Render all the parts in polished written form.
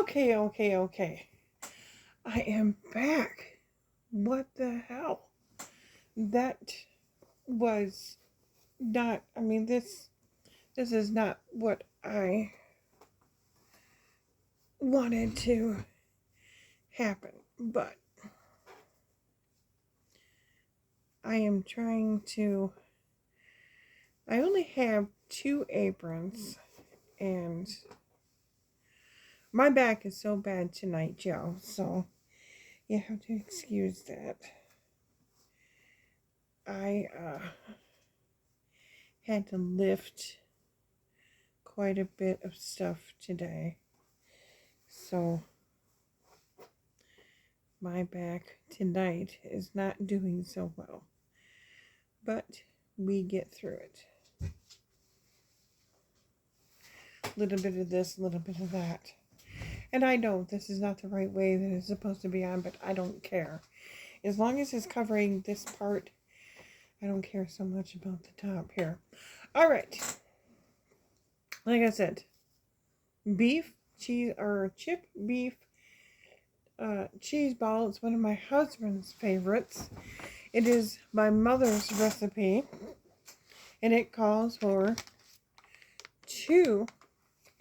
Okay. I am back. What the hell? That was not, this is not what I wanted to happen, but I am trying to, I only have 2 aprons, and my back is so bad tonight, Joe, so you have to excuse that. I had to lift quite a bit of stuff today, so my back tonight is not doing so well, but we get through it. A little bit of this, a little bit of that. And I know this is not the right way that it's supposed to be on, but I don't care. As long as it's covering this part, I don't care so much about the top here. All right. Like I said, beef, cheese, or chip beef cheese ball. It's one of my husband's favorites. It is my mother's recipe, and it calls for 2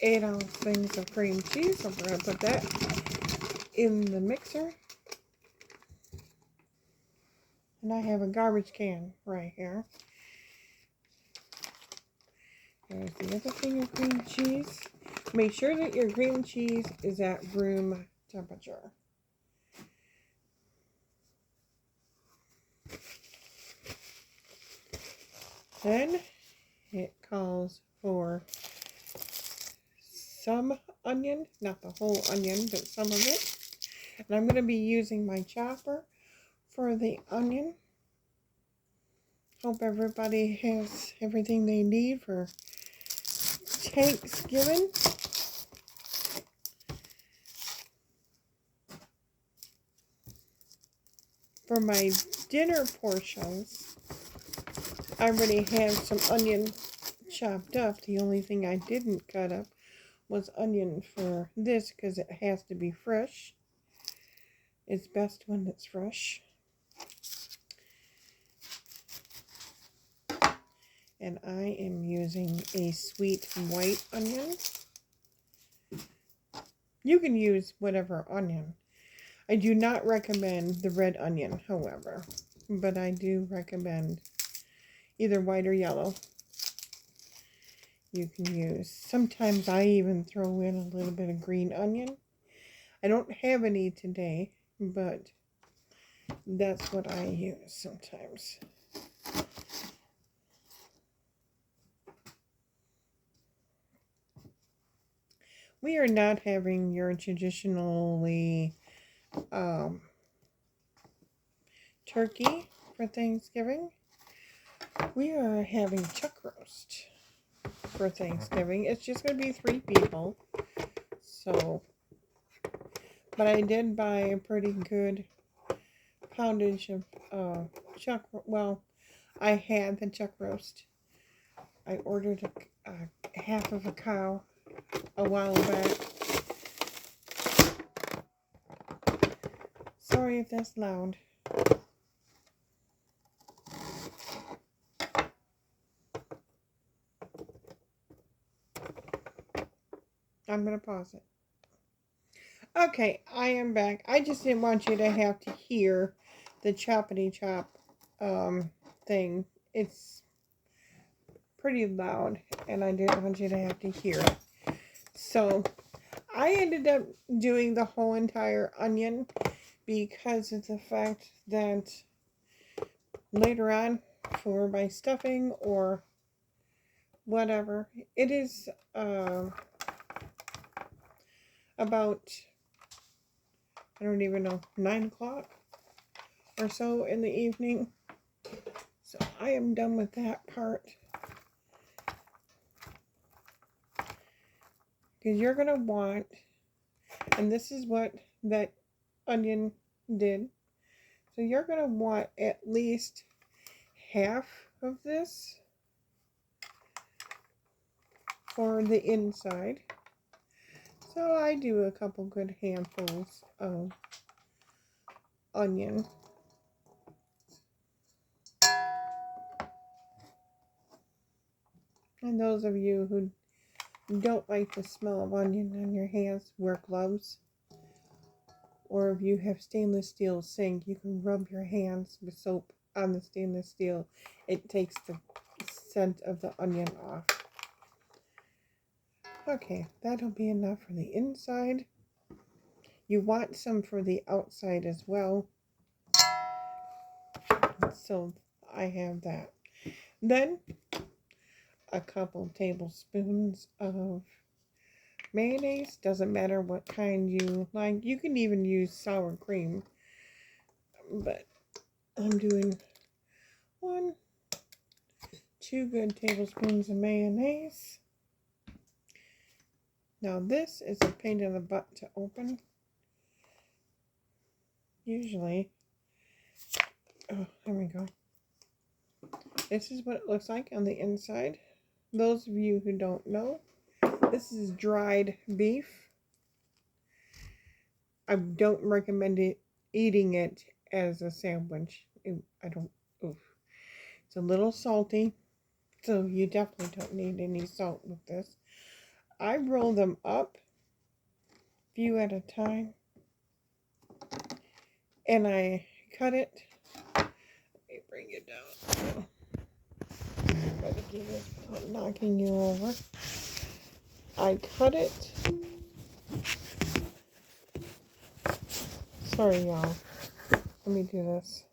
8-ounce things of cream cheese. So we're going to put that in the mixer. And I have a garbage can right here. There's the other thing of cream cheese. Make sure that your cream cheese is at room temperature. Then it calls for some onion, not the whole onion, but some of it. And I'm going to be using my chopper for the onion. Hope everybody has everything they need for Thanksgiving. For my dinner portions, I already have some onion chopped up. The only thing I didn't cut up was onion for this because it has to be fresh. It's best when it's fresh. And I am using a sweet white onion. You can use whatever onion. I do not recommend the red onion, however, but I do recommend either white or yellow. You can use. Sometimes I even throw in a little bit of green onion. I don't have any today, but that's what I use sometimes. We are not having your traditionally turkey for Thanksgiving. We are having chuck roast for Thanksgiving. It's just going to be 3 people. So, but I did buy a pretty good poundage of chuck. Well, I had the chuck roast. I ordered a half of a cow a while back. Sorry if that's loud. I'm going to pause it. Okay, I am back. I just didn't want you to have to hear the choppity chop thing. It's pretty loud, and I didn't want you to have to hear it. So, I ended up doing the whole entire onion because of the fact that later on, for my stuffing or whatever, it is about, I don't even know, 9 o'clock or so in the evening. So I am done with that part. Because you're going to want, and this is what that onion did. So you're going to want at least half of this for the inside. So I do a couple good handfuls of onion. And those of you who don't like the smell of onion on your hands, wear gloves. Or if you have stainless steel sink, you can rub your hands with soap on the stainless steel. It takes the scent of the onion off. Okay, that'll be enough for the inside. You want some for the outside as well. So I have that. Then a couple tablespoons of mayonnaise. Doesn't matter what kind you like. You can even use sour cream. But I'm doing 2 good tablespoons of mayonnaise. Now this is a pain in the butt to open. Usually, oh, there we go. This is what it looks like on the inside. Those of you who don't know, this is dried beef. I don't recommend eating it as a sandwich. It's a little salty, so you definitely don't need any salt with this. I roll them up, a few at a time, and I cut it. Let me bring it down. Try to do this without knocking you over. I cut it. Sorry, y'all. Let me do this.